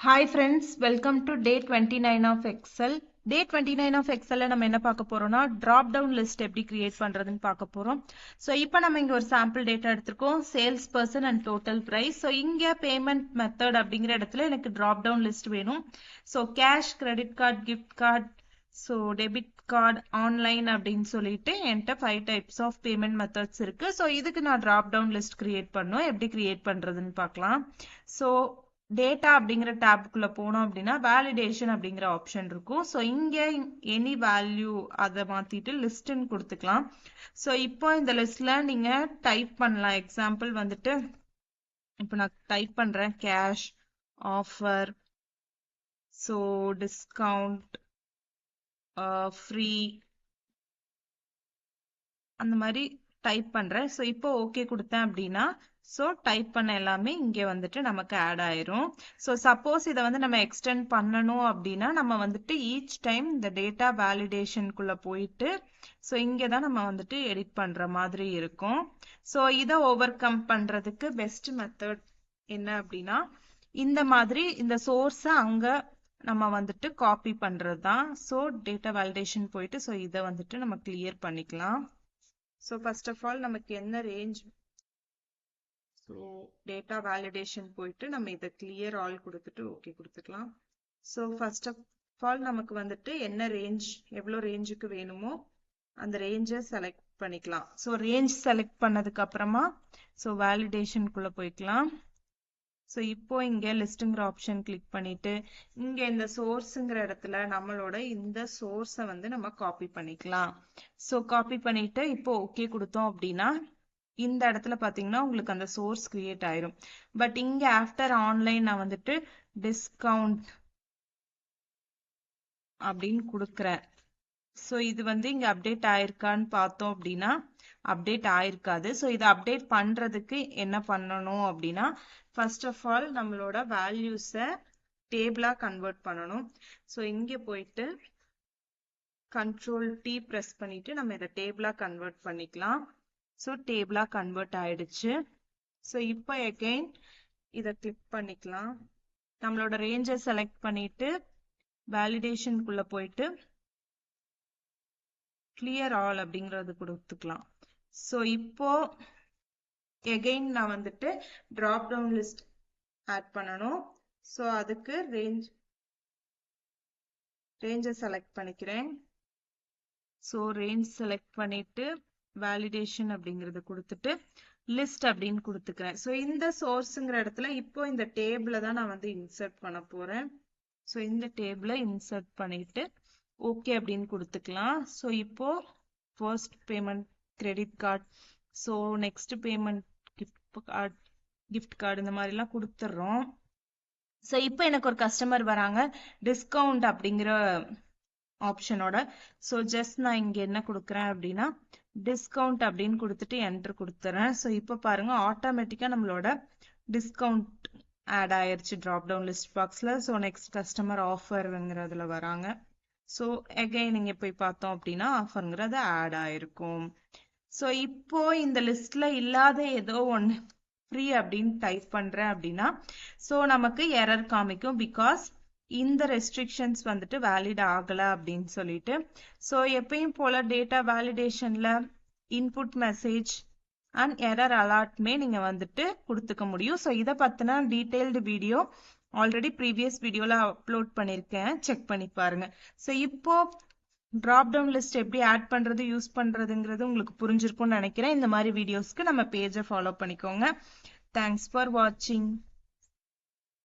Hi friends, welcome to day 29 of Excel. Day 29 of Excel நம்ம என்ன பார்க்க போறோம்னா drop down list எப்படி create பண்றதுன்னு பார்க்க போறோம். So இப்போ நம்ம இங்க ஒரு sample data எடுத்திருக்கோம், sales person and total price. So இங்க payment method அப்படிங்கிற இடத்துல எனக்கு drop down list வேணும். So cash, credit card, gift card, so debit card, online அப்படின்னு சொல்லிட்டு என்கிட்ட 5 types of payment methods இருக்கு. So இதுக்கு நான் drop down list create பண்ணணும். எப்படி create பண்றதுன்னு பார்க்கலாம். So டேட்டா அப்படிங்கிற டேப்குள்ள போனோம் அப்படின்னா வேலிடேஷன் அப்படிங்கிற ஆப்ஷன் இருக்கும். ஸோ இங்க எனி வேல்யூ அதை மாத்திட்டு லிஸ்ட்னு கொடுத்துக்கலாம். ஸோ இப்போ இந்த லிஸ்ட்ல நீங்க டைப் பண்ணலாம். எக்ஸாம்பிள் வந்துட்டு இப்போ நான் டைப் பண்றேன் cash, offer, so discount, free, அந்த மாதிரி டைப் பண்றேன். ஸோ இப்போ ஓகே கொடுத்தேன் அப்படின்னா ஸோ டைப் பண்ண எல்லாமே இங்கே வந்துட்டு நமக்கு ஆட் ஆயிரும். ஸோ சப்போஸ் இதை வந்து நம்ம எக்ஸ்டெண்ட் பண்ணணும் அப்படின்னா நம்ம வந்துட்டு ஈச் டைம் இந்த டேட்டா வேலிடேஷனுக்குள்ள போயிட்டு ஸோ இங்கே தான் நம்ம வந்துட்டு எடிட் பண்ற மாதிரி இருக்கும். ஸோ இதை ஓவர் கம் பண்றதுக்கு பெஸ்ட் மெத்தட் என்ன அப்படின்னா இந்த மாதிரி இந்த சோர்ஸை அங்க நம்ம வந்துட்டு காப்பி பண்றது தான். ஸோ டேட்டா வேலிடேஷன் போயிட்டு ஸோ இதை வந்துட்டு நம்ம கிளியர் பண்ணிக்கலாம். ஸோ ஃபர்ஸ்ட் ஆஃப் ஆல் நமக்கு என்ன ரேஞ்ச், ஸோ டேட்டா வேலிடேஷன் போயிட்டு நம்ம இதை கிளியர் ஆல் கொடுத்துட்டு ஓகே கொடுத்துக்கலாம். ஸோ ஃபர்ஸ்ட் ஆஃப் ஆல் நமக்கு வந்துட்டு என்ன ரேஞ்ச், எவ்வளோ ரேஞ்சுக்கு வேணுமோ அந்த ரேஞ்சை செலக்ட் பண்ணிக்கலாம். ஸோ ரேஞ்ச் செலக்ட் பண்ணதுக்கு அப்புறமா ஸோ வேலிடேஷனுக்குள்ள போய்க்கலாம். ஸோ இப்போ இங்க லிஸ்ட்ங்கிற ஆப்ஷன் கிளிக் பண்ணிட்டு இங்க இந்த சோர்ஸ்ங்கிற இடத்துல நம்மளோட இந்த சோர்ஸை வந்து நம்ம காப்பி பண்ணிக்கலாம். ஸோ காப்பி பண்ணிட்டு இப்போ ஓகே கொடுத்தோம் அப்படின்னா இந்த இடத்துல பாத்தீங்கன்னா உங்களுக்கு அந்த சோர்ஸ் கிரியேட் ஆயிரும். பட் இங்க ஆஃப்டர் ஆன்லைன் நான் வந்துட்டு டிஸ்கவுண்ட் அப்படின்னு கொடுக்குறேன். ஸோ இது வந்து இங்க அப்டேட் ஆயிருக்கான்னு பார்த்தோம் அப்படின்னா அப்டேட் ஆயிருக்காது. ஸோ இதை அப்டேட் பண்றதுக்கு என்ன பண்ணணும் அப்படின்னா ஃபர்ஸ்ட் ஆஃப் ஆல் நம்மளோட வேல்யூஸை டேபிளா கன்வெர்ட் பண்ணணும். ஸோ இங்க போயிட்டு Ctrl+T பிரஸ் பண்ணிட்டு நம்ம இதை டேபிளா கன்வெர்ட் பண்ணிக்கலாம். ஸோ டேபிளா கன்வெர்ட் ஆயிடுச்சு. ஸோ இப்போ அகைன் இதை கிளிக் பண்ணிக்கலாம். நம்மளோட ரேஞ்சை செலக்ட் பண்ணிட்டு வேலிடேஷனுக்குள்ள போயிட்டு கிளியர் ஆல் அப்படிங்கறது கொடுத்துக்கலாம். ஸோ இப்போ அகைன் நான் வந்துட்டு டிராப் டவுன் லிஸ்ட் ஆட் பண்ணணும். ஸோ அதுக்கு ரேஞ்சை செலக்ட் பண்ணிக்கிறேன். ஸோ ரேஞ்ச் செலக்ட் பண்ணிட்டு வேலிடேஷன் அப்படிங்கறது கொடுத்துட்டு லிஸ்ட் அப்படின்னு கொடுத்துக்கிறேன். ஸோ இந்த சோர்ஸ்ங்கிற இடத்துல இப்போ இந்த டேபிள தான் நான் வந்து இன்சர்ட் பண்ண போறேன். ஸோ இந்த டேபிள இன்சர்ட் பண்ணிட்டு ஓகே அப்படின்னு கொடுத்துக்கலாம். ஸோ இப்போ first payment credit card, so next payment gift card இந்த மாதிரிலாம் கொடுத்துட்றோம். ஸோ இப்போ எனக்கு ஒரு கஸ்டமர் வராங்க டிஸ்கவுண்ட் அப்படிங்கிற ஆப்ஷனோட. ஸோ ஜஸ்ட் நான் இங்க என்ன கொடுக்குறேன் அப்படின்னா டிஸ்கவுண்ட் அப்படின்னு கொடுத்துட்டு என்டர் கொடுத்துறேன். ஸோ இப்போ பாருங்க ஆட்டோமேட்டிக்கா நம்மளோட டிஸ்கவுண்ட் ஆட் ஆயிருச்சு டிராப் டவுன் லிஸ்ட் பாக்ஸ்ல. ஸோ நெக்ஸ்ட் கஸ்டமர் ஆஃபர்ங்கிறதுல வராங்க. ஸோ அகைன் இங்க போய் பார்த்தோம் அப்படின்னா ஆஃபர்ங்கிறது ஆட் ஆயிருக்கும். ஸோ இப்போ இந்த லிஸ்ட்ல இல்லாத ஏதோ ஒன்று ஃப்ரீ அப்படின்னு டைப் பண்றேன் அப்படின்னா ஸோ நமக்கு எரர் காமிக்கும். பிகாஸ் இந்த ரெஸ்ட்ரிக்ஷன்ஸ் வந்துட்டு வேலிட் ஆகல அப்படின்னு சொல்லிட்டு. ஸோ எப்பயும் போல டேட்டா வேலிடேஷன்ல இன்புட் மெசேஜ் அண்ட் எரர் அலர்ட்மே நீங்க வந்துட்டு கொடுத்துக்க முடியும். ஸோ இதை பத்தின டீடைல்டு வீடியோ ஆல்ரெடி ப்ரீவியஸ் வீடியோல அப்லோட் பண்ணிருக்கேன், செக் பண்ணி பாருங்க. ஸோ இப்போ டிராப் டவுன் லிஸ்ட் எப்படி ஆட் பண்றது யூஸ் பண்றதுங்கிறது உங்களுக்கு புரிஞ்சிருக்கும்னு நினைக்கிறேன். இந்த மாதிரி வீடியோஸ்க்கு நம்ம பேஜை ஃபாலோ பண்ணிக்கோங்க. தேங்க்ஸ் ஃபார் வாட்சிங்.